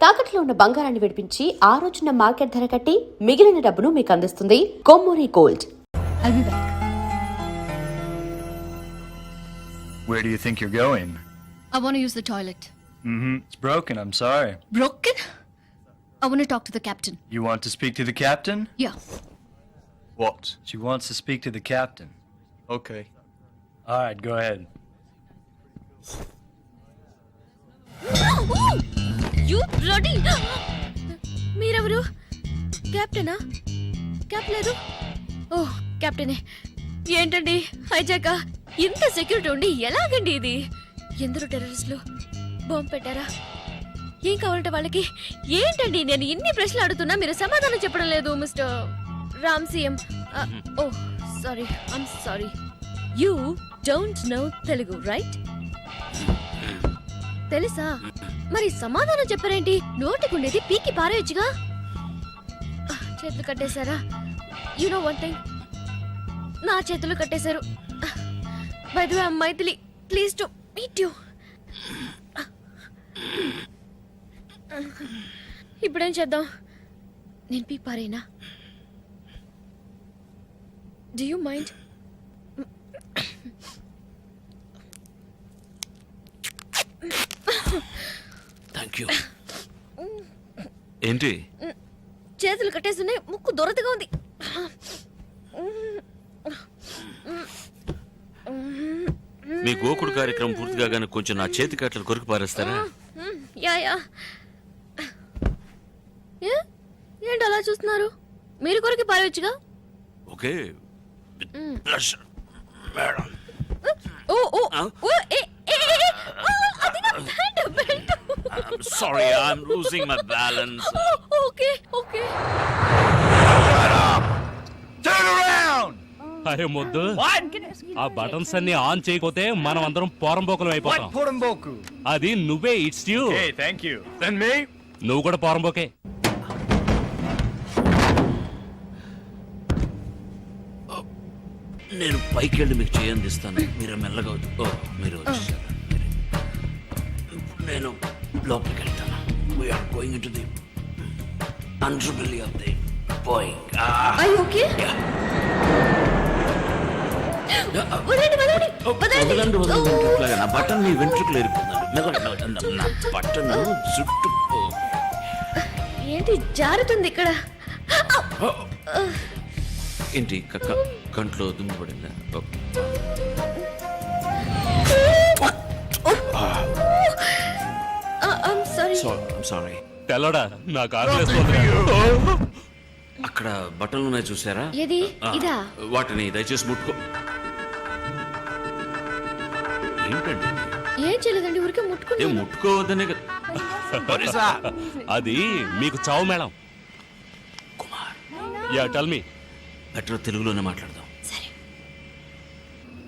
తాకట్లో ఉన్న బంగారాన్ని విడిపించి ఆ రోజున మార్కెట్ ధర కట్టి మిగిలిన డబ్బును మీకు అందిస్తుంది Kommuri gold. I'll be back. Where do you think you're going? I want to use the toilet. It's broken, I'm sorry. Broken? I want to talk to the captain. You want to speak to the captain? Yeah. What? She wants to speak to the captain. Okay. Alright, go ahead. You bloody! మీరెవరు? క్యాప్టెనా? Cap లేదు? ఓహ్, క్యాప్టెనే. ఏంటండి హైజాక? ఇంత security ఉండి ఎలాగండి ఇది? ఎందరో టెర్రరిస్టులు bomb పెట్టారా? ఏం కావాలంటే వాళ్ళకి? ఏంటండి నేను ఇన్ని ప్రశ్నలు అడుగుతున్నా మీరు సమాధానం చెప్పడం లేదు mister Ram CM. Oh sorry, I'm sorry. You don't know Telugu right? తెలుసా? మరి సమాధానం చెప్పారేంటి? నోటికుండేది పీకి పారేయచ్చుగా. చేతులు కట్టేశారా? యు నో వన్ థింగ్, నా చేతులు కట్టేశారు. By the way I'm Maithili, please to meet you. ఇప్పుడేం చేద్దాం? నేను పీకి పారేనా? Do you mind? Thank you. ఏంటి చేతులు కట్టేస్తున్నాయి, ముక్కు దొరతగా ఉంది. మీ గోకుడు కార్యక్రమం పూర్తి కాగానే కొంచెం నా చేతి కట్టలు కొరికి పారేస్తారా? Yeah yeah. ఏంటి అలా చూస్తున్నారు? మీరు కొరికి పారేయచ్చుగా. Okay, pleasure madam. ఓ ఓ ఓ ఏ ఏ అది నా belt. Sorry, I'm losing my balance. Okay okay. Turn around! అరే మొద్దు, What? ఆ బటన్స్ అన్ని ఆన్ చేయకపోతే మనం అందరం పోరంబోకలం అయిపోతాం. What Porumboku? అది నువ్వే, it's you. Hey, thank you. Then me? నువ్వు కూడా పోరంబోకే. నేను పైకి వెళ్ళి మీకు చేయందిస్తాను, మీరు మెల్లగా మీరు నేను లోపలికి వెళ్తాను. We're going to the underbelly of the Boeing. Are you okay? వదలండి. నా బటన్ నీ వెంట్రుకలు ఎరుకుందండి. నా బటన్ జుట్టు ఏంటి జారుతుంది ఇక్కడ? ఏంటి కంట్లో దుమ్ము పడిందా? I'm sorry. సారీ. తెల్లడా, నాకు ఆకలేస్తుంది. అక్కడ బట్టలు ఉన్నాయి చూసారా? ఏది? ఇదా? వాటిని దయచేసి ముట్టుకో. ఏంటండి? ఏం చేయలేదండి, ఊరికే ముట్టుకుని. ముట్టుకోవద్దనే కదా. అది మీకు చావు madam. Kumar, yeah tell me. Better తెలుగులోనే మాట్లాడదాం. సరే.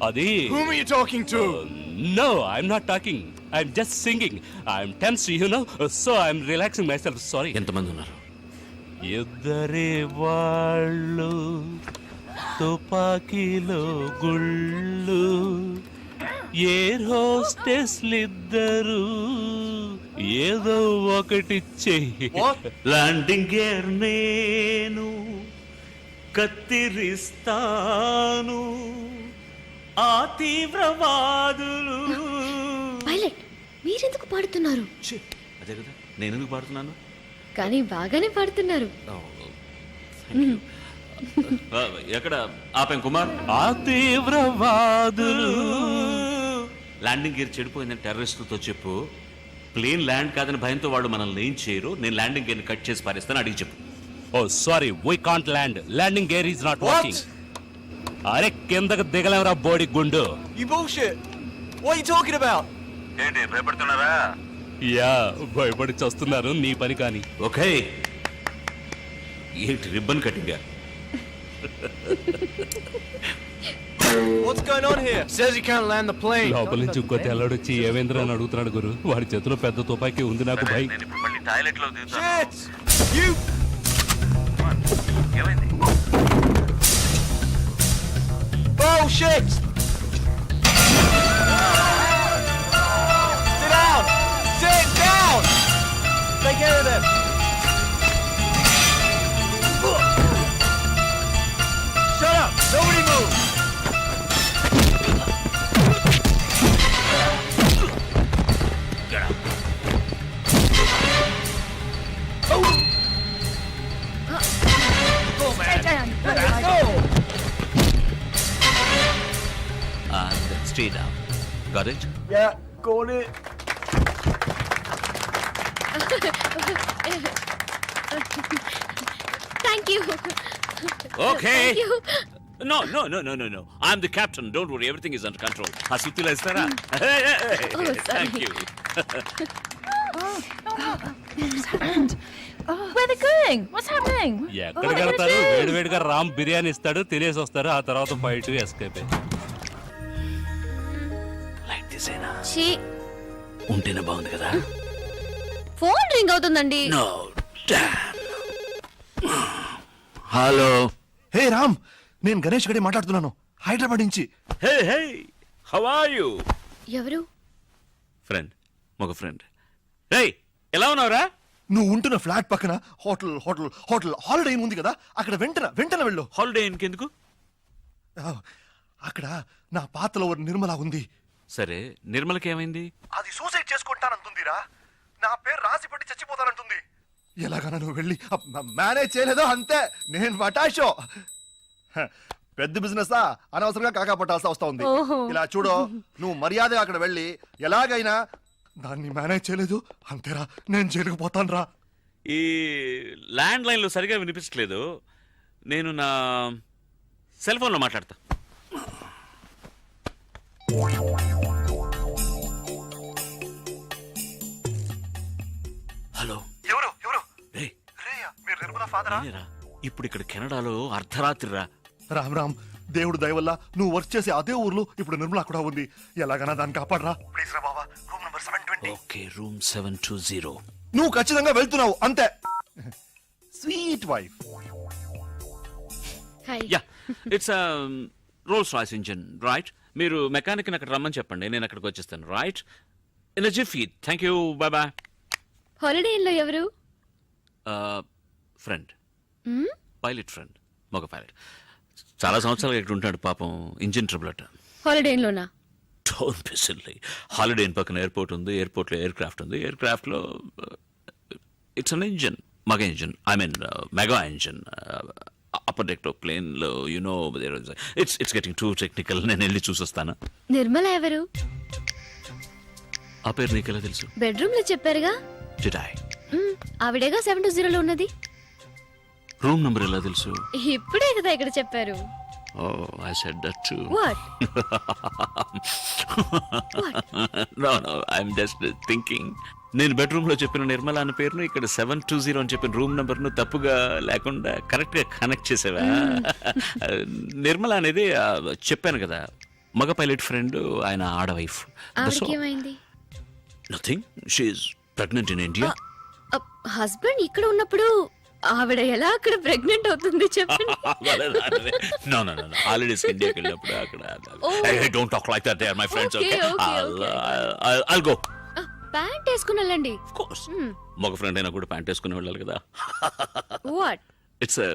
అది Whom are you talking to? No, I'm not talking, I'm just singing. I'm tense, you know, so I'm relaxing myself. Sorry. ఎంతమంది ఉన్నారు? ఇద్దరే వాళ్ళు, తుపాకీలో గుళ్ళు, ఎయిర్ హోస్టెస్లిద్దరు, ఏదో ఒకటి చెయ్యి. ల్యాండింగ్ గేర్ నేను కత్తిరిస్తాను, ఆ తీవ్రవాదులు. పైలట్, మీరెందుకు పాడుతున్నారు? అదే కదా, నేను ఎందుకు పాడుతున్నాను? కానీ బాగానే పాడుతున్నారు. ఎక్కడ ఆపాం కుమార్? ఆ తీవ్రవాదులు. ల్యాండింగ్ గేర్ చెడిపోయిందని టెర్రరిస్టులతో చెప్పు. ప్లేన్ ల్యాండ్ కాదని భయంతో వాళ్ళు మనల్ని ఏం చేయరు. నేను ల్యాండింగ్ గేర్ కట్ చేసి పారేస్తాను, అడిగి చెప్పు. Oh sorry, we can't land. Landing gear is not working. అరే కిందకు దిగలేవరా బోడి గుండు. You bullshit. What are you talking about? ఏంటి భయపడుతున్నారా? యా, భయపడి చస్తున్నారు, నీ పని కాని. ఓకే, ఏంటి ribbon cutting? What's going on here? Says he can't land the plane. లోపల నుంచి ఇంకో తెల్లడొచ్చి ఏవేంద్ర అని అడుగుతున్నాడు గురు. వాడి చేతిలో పెద్ద తుపాకీ ఉంది, నాకు భయం. Shit! You! Oh shit! Sit down! Sit down! Take care of them. Shut up! Nobody move! Get up. Go, man! Let's go! And stay down. Got it? Yeah, got it. Thank you. Okay. Thank you. No. I'm the captain. Don't worry. Everything is under control. ఆ సుత్తిలో ఇస్తారా? Oh, sorry. Thank you. Where are they going? What's happening? ఎక్కడికి వెళ్తారు? వేడివేడిగా రామ్ బిర్యానీ ఇస్తాడు, తినేసి వస్తారు. ఆ తర్వాత ఫైట్ ఎస్కేప్. Like this ఏనా? ఛీ, ఉంటేనే బాగుంది కదా? ఫోన్ రింగ్ అవుతుందండి. No. Damn. హలో. హే రామ్, నేను గణేష్ గడి మాట్లాడుతున్నాను, హైదరాబాద్ నుంచి. Hey. How are you? ఎవరు? ఫ్రెండ్, మగ ఫ్రెండ్. రేయ్, ఎలా ఉన్నావురా? నువ్వు ఉంటున్న ఫ్లాట్ పక్కన హోటల్ హాలిడే ఇన్ ఉంది కదా, అక్కడ వెంటనే వెళ్ళు. హాలిడే ఇంకెందుకు? ఆ, అక్కడ నా పాతలో నిర్మల ఉంది. సరే, నిర్మలకి ఏమైంది? అది సూసైడ్ చేసుకుంటానంటుందిరా. నా పేరు రాసి పెట్టి చచ్చిపోతానంటుంది. ఎలాగైనా నువ్వు వెళ్ళి మేనేజ్ చేయలేదో అంతే, నేను పటాషో. పెద్ద బిజినెస్ అనవసరంగా కాకా పట్టాల్సి వస్తా ఉంది. ఇలా చూడు, నువ్వు మర్యాదగా అక్కడ వెళ్ళి ఎలాగైనా దాన్ని మేనేజ్ చేయలేదు అంతేరా, నేను జైలుకు పోతాను రా. ఈ ల్యాండ్ లైన్లో సరిగా వినిపించట్లేదు. నేను నా సెల్ ఫోన్లో మాట్లాడతా. హలో. ఎవరు రేయ్, రేయా, మీరు నిర్మల ఫాదరా? నేనేరా. ఇప్పుడు ఇక్కడ కెనడాలో అర్ధరాత్రిరా. రామ్, దేవుడు దయ వల్ల నువ్వు వర్క్ చేసే అదే ఊర్లో ఇప్పుడు నిర్మల కూడా ఉంది. ఎలాగైనా దాన్ని కాపాడరా ప్లీజ్ రా బాబా. Room number 720. Okay, room 720. నువ్వు ఖచ్చితంగా వెళ్తున్నావు అంతే. Sweet wife. Hi. Yeah, it's Rolls Royce engine, right? మీరు మెకానిక్ని అక్కడ రమ్మని చెప్పండి, నేను అక్కడికి వచ్చేస్తాను, right? In jiffy. Thank you, bye bye. హాలిడేలో ఎవరు? ఫ్రెండ్, పైలట్ ఫ్రెండ్, మగ పైలట్. చాలా సంవత్సరాలుగా ఇక్కడ ఉంటాడు పాపం, ఇంజిన్ ట్రబుల్ అట. హాలిడేలోనా? Don't be silly. హాలిడే పక్కన ఎయిర్పోర్ట్ ఉంది, ఎయిర్పోర్ట్లో ఎయిర్ క్రాఫ్ట్ ఉంది, ఎయిర్ క్రాఫ్ట్లో ఇట్స్ అన్ ఇంజిన్, మగ engine, I mean mega engine. Upper deck ప్లేన్లో you know it's getting too technical. నేను వెళ్ళి చూసొస్తాను. నిర్మల ఎవరు? ఆ పేరు నీకెలా తెలుసు? బెడ్రూమ్ లో చెప్పారుగా. Did I? ఆవిడేగా 720లో ఉన్నది. రూమ్ నంబర్ ఎలా తెలుసు? ఇప్పుడే కదా ఇక్కడ చెప్పారు. Oh, I said that too. What? No, I'm just thinking. నేను బెడ్రూమ్ లో చెప్పిన నిర్మల అన్న పేరును ఇక్కడ 720 అని చెప్పిన రూమ్ నంబర్ ను తప్పుగా లేకుండా కరెక్ట్ గా కనెక్ట్ చేసేవా? నిర్మల అనేది చెప్పాను కదా, మగ పైలట్ ఫ్రెండ్, ఆయన ఆడ వైఫ్. ఆవిడకేమైంది? Nothing, she is pregnant in India. Husband ఇక్కడ ఉన్నప్పుడు ఆవిడ ఎలా అక్కడ ప్రెగ్నెంట్ అవుతుంది చెప్పండి. No. Holidays ఇండియాకి వెళ్ళినప్పుడు అక్కడ. Hey, don't talk like that. They are my friends. Okay. I'll go. Pant వేసుకుని వెళ్ళండి. Of course. మగ ఫ్రెండ్ అయినా కూడా ప్యాంట్ వేసుకుని వెళ్ళాలి కదా. What? It's a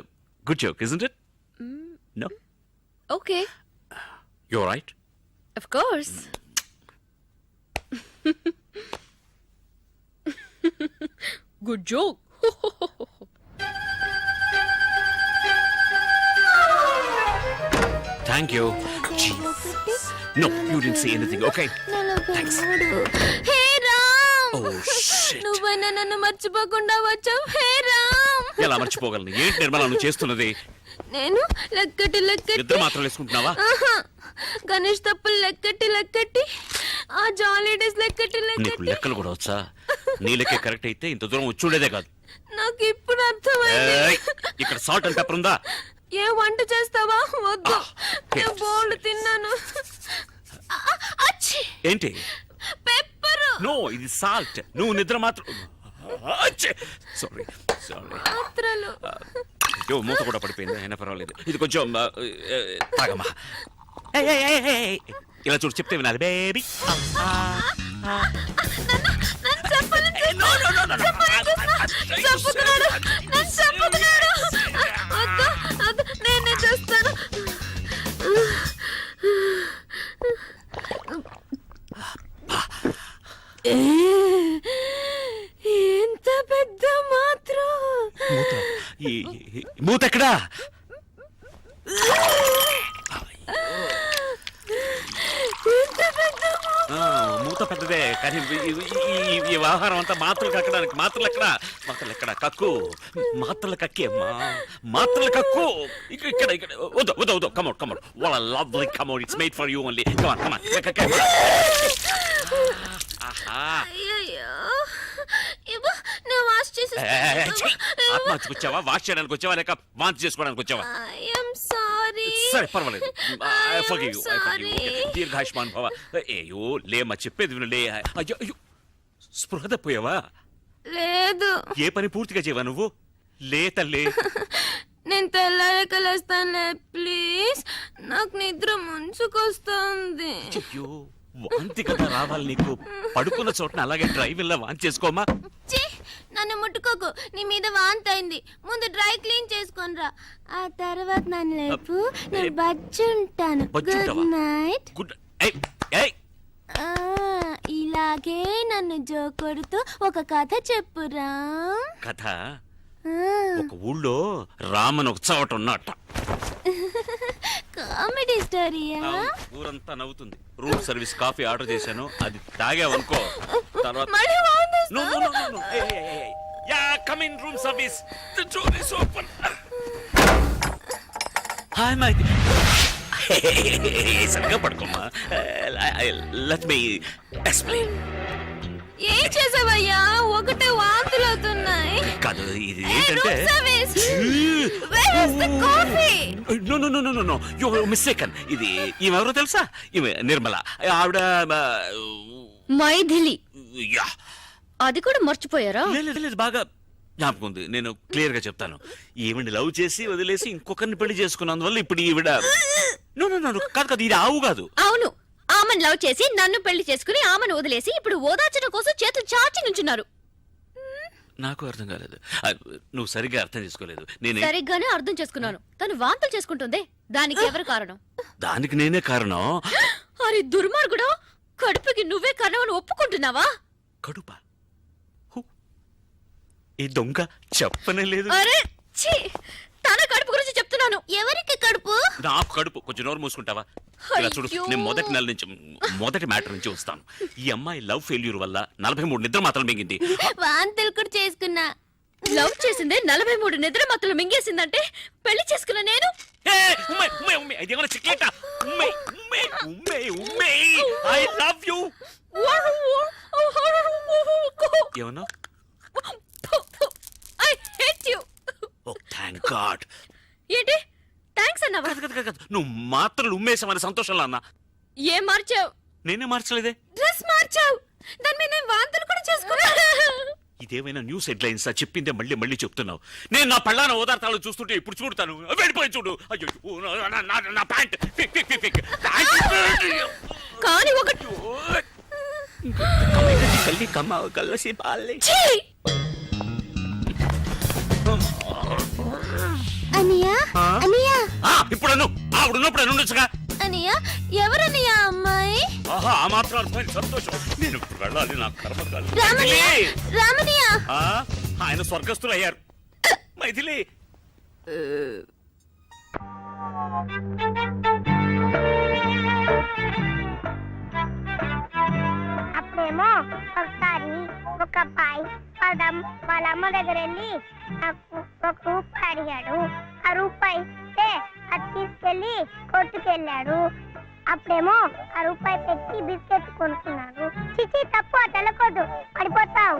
good joke, isn't it? No? Okay. You're right. Of course. Good joke. Thank you. Jesus. No, you didn't say anything. Okay. Thanks. Hey Ram. Oh shit. నువ్వైనా నన్ను మర్చిపోకుండా వచ్చావు. హే రామ్. ఎలా మర్చిపోగలను? ఏంటి నిర్మల నువ్వు చేస్తున్నది? నేను లెక్కటి ఇద్దరు మాత్రం వేసుకుంటున్నావా? గణేష్ తప్పులు లెక్కటి ఆ జాలీ డేస్ నీకు లెక్కటి లెక్కలు కూడా వచ్చా? నీ లెక్క కరెక్ట్ అయితే ఇంత దూరం వచ్చుండేదే కాదు. నాకు ఇప్పుడు అర్థమైంది. ఏయ్, ఇక్కడ సాల్ట్ అండ్ పెప్పర్ ఉందా? ఏ వంట చేస్తావా? వద్దు, నేను బోల్డ్ తిన్నాను. ఏంటి? పెప్పర్. నో, ఇది సాల్ట్. నువ్వు నిద్ర మాత్రం. సారీ. మాత్రలు. అయ్యో, మూత కూడా పడిపోయింది, అయినా పర్వాలేదు. ఇది కొంచెం తాగమ్మా. ఇలా చూడు, చెప్తే వినాలి బేబీ. నన్ను చెప్పాలని చంపుతున్నాడు నన్ను చంపుతున్నాడు. వద్దు వద్దు, నేనే చేస్తాను. ఎంత పెద్ద మాత్రం. మూత ఎక్కడా? మూత పెద్దదే కానీ ఈ వ్యవహారం అంతా మాత్రలు కక్కడానికి. మాత్రలు ఎక్కడ కక్కు, మాత్రలు కక్కే, మాత్రలు కక్కు. ఇక్కడ వద్దు వద్దు వద్దు, కమౌట్ వాళ్ళ lovely come out, it's made for you only. Come on అయ్యయ్యో, ఇవ్వు, నేను వాష్ చేసేస్తాను. ఆత్మహత్యకు వచ్చావా, వాష్ చేయడానికి వచ్చావా, లేక వాంతి చేసుకోవడానికి వచ్చావా? I'm sorry. సరే పర్వాలేదు, దీర్ఘాయుష్మాన్ భవ. అయ్యో లేమ్మా, చెప్పేది విను, లే. అయ్యో అయ్యో, స్పృహ తప్పోయావా? లేదు. ఏ పని పూర్తిగా చేయవా నువ్వు? లే తల్లి. నేను తెల్లారక లేస్తానులే ప్లీజ్, నాకు నిద్ర ముంచుకొస్తుంది. అయ్యో, వాంతి కదా రావాలి నీకు. పడుకున్న చోటన అలాగే డ్రైవింగ్ లా వాంతి చేసుకోమా. ఛీ, నన్ను ముట్టుకోకు, నీ మీద వాంతి అయింది. ముందు డ్రై క్లీన్ చేసుకొనిరా, ఆ తర్వాత నన్ను లేపు, నేను బజ్జుంటాను. Good night. గుడ్. ఇలాగే నన్ను జోకొడుతూ ఒక కథ చెప్పురా. కథ? ఒక ఊళ్ళో రామన్ ఒక చోట ఉన్నట్ట. కామెడీ స్టోరీయా? ఊరంతా నవ్వుతుంది. రూమ్ సర్వీస్ కాఫీ ఆర్డర్ చేశాను, అది తాగావనుకో తర్వాత. మళ్ళీ వాంతి వస్తుంది. No, no, no, no, no. Hey. Yeah, come in, room service. The door is open. Hi, my dear. సరిగ్గా పడుకోమ్మా. Let me explain. ఏం చేసావయ్యా? ఒకటే వాంతులు అవుతున్నాయి. కాదు, ఇది ఏంటంటే. No. You're mistaken. ఇది ఈమెవరో తెలుసా? ఈమె నిర్మల. ఆవిడ మైథిలి. యా. అది కూడా మర్చిపోయారా? లేదు, బాగా జ్ఞాపకం ఉంది. నేను క్లియర్ గా చెప్తాను. ఈవిడ లవ్ చేసి వదిలేసి ఇంకొకరిని పెళ్లి చేసుకున్నందువల్ల ఇప్పుడు ఈవిడ. నో కాదు, ఇది ఆవు కాదు. అవును, ఆమెను లవ్ చేసి నన్ను పెళ్లి చేసుకుని ఆమెను వదిలేసి ఇప్పుడు ఓదార్చడం కోసం చేతులు చాచి నుంచున్నారు. నాకు అర్థం కాలేదు. నువ్వు సరిగ్గా అర్థం చేసుకోలేదు. నేను సరిగ్గానే అర్థం చేసుకున్నాను. తను వాంతులు చేసుకుంటుంది, దానికి ఎవరు కారణం? దానికి నేనే కారణం. అరే దుర్మార్గుడా, కడుపుకి నువ్వే కారణం అని ఒప్పుకుంటున్నావా? కడుప? ఈ దొంగ చెప్పనే లేదు. అరే ఛీ, తన కడుపు గురించి చెప్తున్నాను. ఎవరికి కడుపు? నాకు కడుపు. కొంచెం నోరు మూసుకుంటావా? ఇలా చూడు, నేను మొదటి మ్యాటర్ నుంచి వస్తాను. ఈ అమ్మాయి లవ్ ఫెయిల్యూర్ వల్ల 43 నిద్ర మాత్రం మింగింది. వాంతులు కూడా చేసుకున్నా. లవ్ చేసిందే 43 నిద్ర మాత్రం మింగేసిందంటే పెళ్లి చేసుకున్నా నేను. I love you. ఏమన్నా? I hate you. Oh thank god. ఏంటి థాంక్స్ అన్నావా? నువ్వు మాత్రలు ఉమ్మేసామని సంతోషంలో అన్నా. ఏం మార్చావు? నేనే మార్చలేదే. డ్రెస్ మార్చావు, దాని మీద నేను వాంతులు కూడా చేసుకున్నా. ఇదేమైనా న్యూస్ హెడ్లైన్స్ చెప్పిందే మళ్ళీ చెప్తున్నావు. నేను నా పళ్ళాన ఓదార్తాలు చూస్తుంటే ఇప్పుడు చూడతాను. వెళ్ళిపోయి చూడు. అయ్యో నా ప్యాంట్ కానీ ఒకటి కల్లి కల్లసి పాలి. అనియా అనియా, ఇప్పుడు ఆవిడున్నప్పుడు అని ఉండొచ్చుగా. అనియా ఎవరనియా అమ్మాయి? ఆహా, ఆ మాత్రం అర్థమైంది. సంతోషం. నేను ఇప్పుడు వెళ్ళాలి, నా కర్మకాలి. రామనియా, ఆయన స్వర్గస్థులు అయ్యారు. మైథిలి. అప్పుడేమో ఒకసారి ఒక అబ్బాయి వాళ్ళ అమ్మ దగ్గర వెళ్ళి నాకు ఒక రూపాయి అడిగాడు. ఆ రూపాయి ఇస్తే అది తీసుకెళ్లి కొట్టుకెళ్ళాడు. అప్పుడేమో ఆ రూపాయి పెట్టి బిస్కెట్ కొనుక్కున్నాడు. చిచి తప్పు, అటు వెళ్ళకూడదు, పడిపోతావు.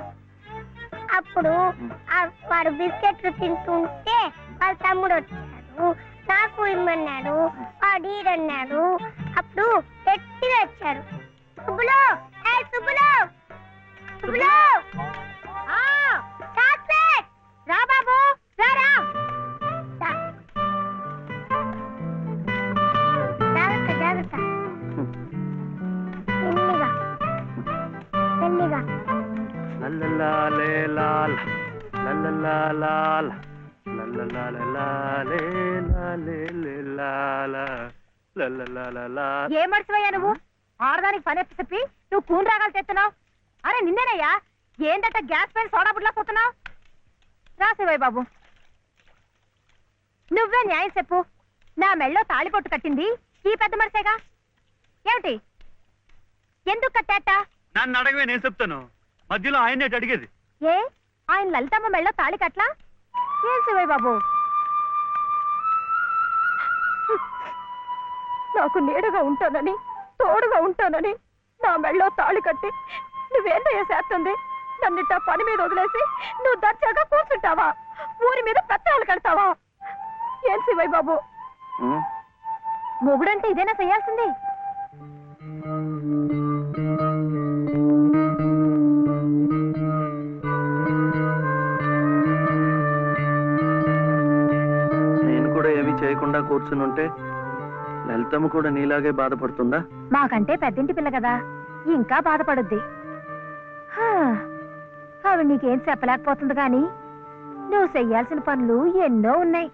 అప్పుడు వాడు బిస్కెట్లు తింటుంటే వాళ్ళ తమ్ముడు వచ్చాడు, నాకు ఇమ్మన్నాడు. వాడు ఈడన్నాడు. అప్పుడు గట్టిగా వచ్చాడు, సుబ్బులు, సుబ్బులు, చాక్లెట్ రా బాబు, రారా. జాగ్రత్త, మెల్లిగా. ఏ మర్చిపోయా నువ్వు ఆడదానికి పని చెప్పి నువ్వు కూని రాగాలు తెస్తున్నావు. అరే నిన్నేనయ్యా, ఏంటంట గ్యాస్ పైన సోడా బుడ్లా పోతున్నావు? రాసేవాయి బాబు, నువ్వే న్యాయం చెప్పు. నా మెళ్ళో తాళిపొట్టు కట్టింది ఈ పెద్ద మనిషేగా. ఏమిటి, ఎందుకు కట్టాట? నన్ను అడగవే, నేను చెప్తాను. మధ్యలో ఆయన్నే అడిగేది. ఏ ఆయన లలితమ్మ మెళ్ళో తాళి కట్లా? ఏం శివయ్య బాబు, నాకు నీడగా ఉంటానని తోడుగా ఉంటానని నా మెళ్ళో తాళి కట్టి నువ్వేంటయ్యా చేస్తుంది? నన్నిట్ట పని మీద వదిలేసి నువ్వు దర్జాగా కూర్చుంటావా? ఊరి మీద పెత్తనాలు కడతావా? ఏం శివయ్య బాబు, మొగుడంటే ఇదేనా చేయాల్సింది? నేను కూడా ఏమీ చేయకుండా కూర్చుని ఉంటే లలితమ్మ కూడా నీలాగే బాధపడుతుందా? మాకంటే పెద్దింటి పిల్ల కదా, ఇంకా బాధపడుద్ది. ఆవిడ నీకేం చెప్పలేకపోతుంది కానీ నువ్వు చెయ్యాల్సిన పనులు ఎన్నో ఉన్నాయి.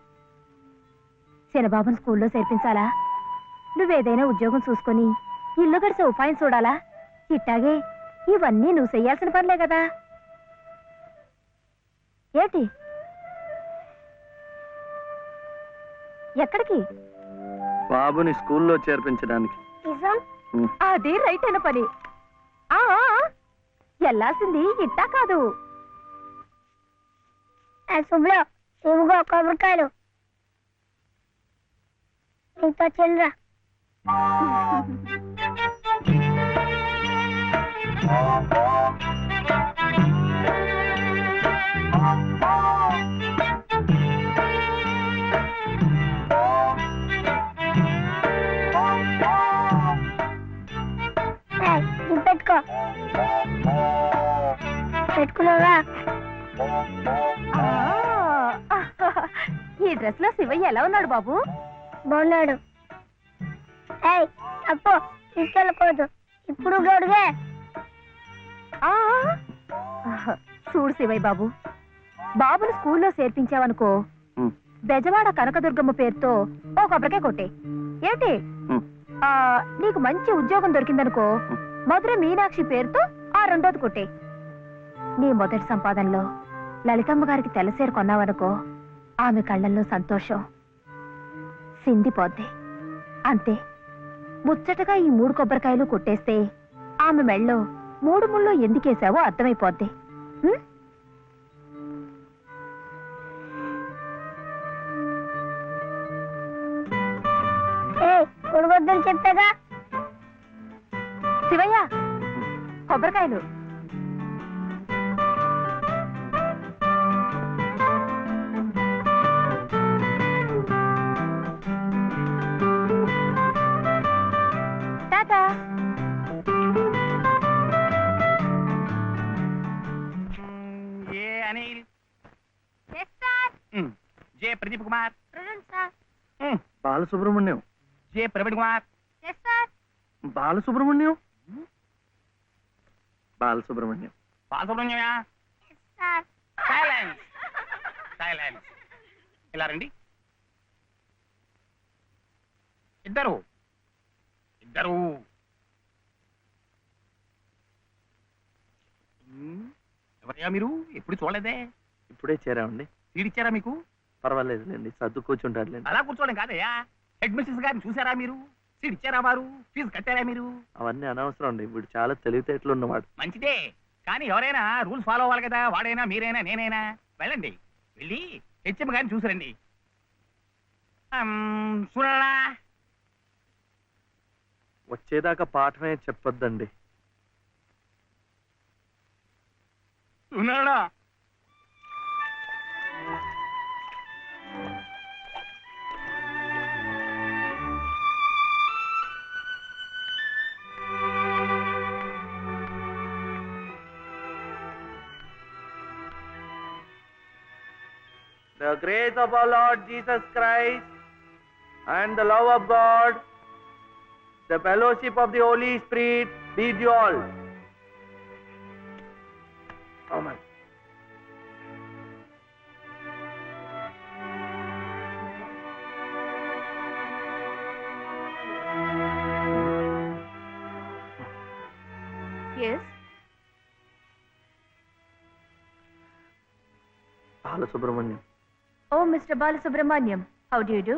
చిన్నబాబుని స్కూల్లో చేర్పించాలా? నువ్వేదైనా ఉద్యోగం చూసుకొని ఇల్లు గడిసే ఉపాయం చూడాలా? ఇట్టాగే ఇవన్నీ నువ్వు చెయ్యాల్సిన పనులే కదా. ఏంటి, ఎక్కడికి? బాబుని స్కూల్లో చేర్పించడానికి. అది రైట్ అయిన పని. వెళ్ళాల్సింది ఇట్టా కాదు. శుభ్లో ఇవిగో కొబ్బరికాయలు, నీతో చిల్లరా. పెట్టుకో, పెట్టుకున్నావా? ఈ డ్రెస్ లో శివయ్య ఎలా ఉన్నాడు బాబు? బాగున్నాడు. అప్పు తీసుకెళ్ళకూడదు, ఇప్పుడు గడుగే. చూడు శివయ్య బాబు, బాబుని స్కూల్లో చేర్పించావనుకో, బెజవాడ కనకదుర్గమ్మ పేరుతో ఓ కొబ్బరికాయ కొట్టే. ఏంటి, నీకు మంచి ఉద్యోగం దొరికిందనుకో, మధుర మీనాక్షి పేరుతో ఆ రెండోది కొట్టే. నీ మొదటి సంపాదనలో లలితమ్మ గారికి తెల్లసేరు కొన్నావనుకో, ఆమె కళ్ళల్లో సంతోషం సిందిపోద్ది. అంతే, ముచ్చటగా ఈ 3 కొబ్బరికాయలు కొట్టేస్తే ఆమె మెళ్ళో 3 ముళ్ళు ఎందుకేసావో అర్థమైపోద్ది. కొడగొద్దని చెప్పాగా. శివయ్య, కొబ్బరికాయలు. టాటా. A Anil, J Pradeep Kumar, Balasubramaniam, J Praveen Kumar, Balasubramaniam, Balasubramaniam, బాలసుబ్రహ్మణ్యమా? Silence, silence. ఇలా రండి. ఇద్దరు ఇద్దరు. ఎవరయ్యా మీరు? ఎప్పుడు చూడలేదే. ఇప్పుడే చేరామండి. సీడిచ్చారా మీకు? పర్వాలేదులేండి, సర్దు కూర్చుంటారులేండి. అలా కూర్చోవడం కాదయ్యా, హెడ్ మిస్సెస్ గారిని చూసారా మీరు? సీడిచ్చారా వారు? ఫీజు కట్టారా మీరు? అవన్నీ అనవసరం అండి, వీడు చాలా తెలివితేటలు ఉన్నవాడు. మంచిదే, కానీ ఎవరైనా రూల్స్ ఫాలో అవ్వాలి కదా. వాడైనా మీరైనా నేనైనా. వెళ్ళండి, వెళ్ళి హెచ్ఎం గారిని చూసిరండి. చూడరా, వచ్చేదాకా పాఠమే చెప్పొద్దండి. చూడరా. The grace of our Lord Jesus Christ and the love of God, the fellowship of the Holy Spirit be with you all. Amen. Yes. Balasubrahmanyam. Oh, Mr. Balasubramaniam. How do you do?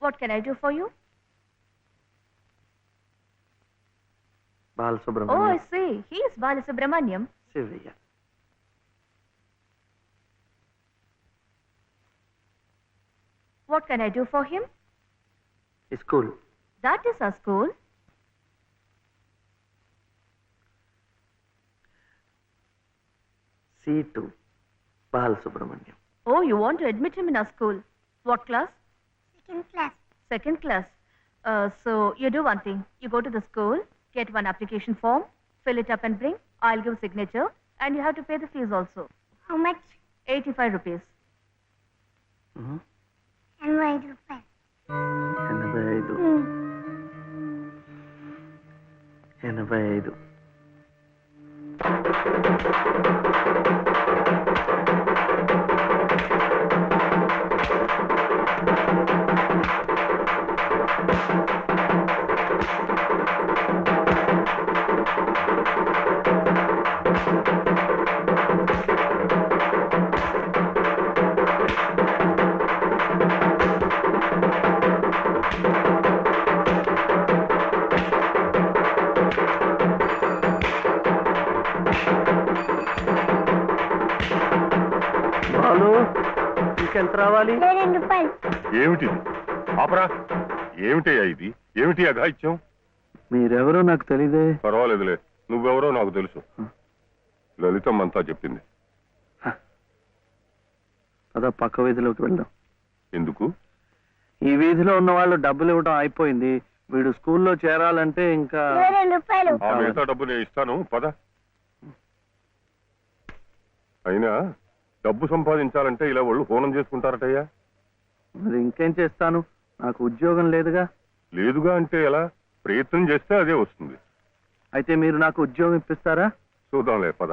What can I do for you? Oh, Balasubrahmanyam. I see. He is Balasubramaniam. Shivayya. What can I do for him? School. That is our school. C2 Balasubrahmanyam. Oh, you want to admit him in our school. What class? Second class. Second class. So you do one thing. You go to the school, get one application form, fill it up and bring. I'll give signature and you have to pay the fees also. How much? 85 rupees. And 5 rupees. 85. 85. Balu ఇంకెంత రావాలి? 2 రూపాయలు. ఏమిటిది ఆపరా ఏమిటయ్యా ఇది ఏమిటి అఘాయిత్యం మీరెవరో నాకు తెలీదే. పర్వాలేదులే నువ్వెవరో నాకు తెలుసు లలితమ్మంతా చెప్పింది పద పక్క వీధిలోకి వెళ్దాం. ఎందుకు ఈ వీధిలో ఉన్న వాళ్ళు డబ్బులు ఇవ్వడం అయిపోయింది. వీడు స్కూల్లో చేరాలంటే ఇంకా 2 రూపాయలు. ఆ మిగతా డబ్బు నేను ఇస్తాను పద అయినా డబ్బు సంపాదించాలంటే ఇలా వాళ్ళు హోనం చేసుకుంటారటయ్యా మరి ఇంకేం చేస్తాను, నాకు ఉద్యోగం లేదుగా. లేదుగా అంటే ఎలా ప్రయత్నం చేస్తే అదే వస్తుంది అయితే మీరు నాకు ఉద్యోగం ఇప్పిస్తారా? చూద్దాంలే పద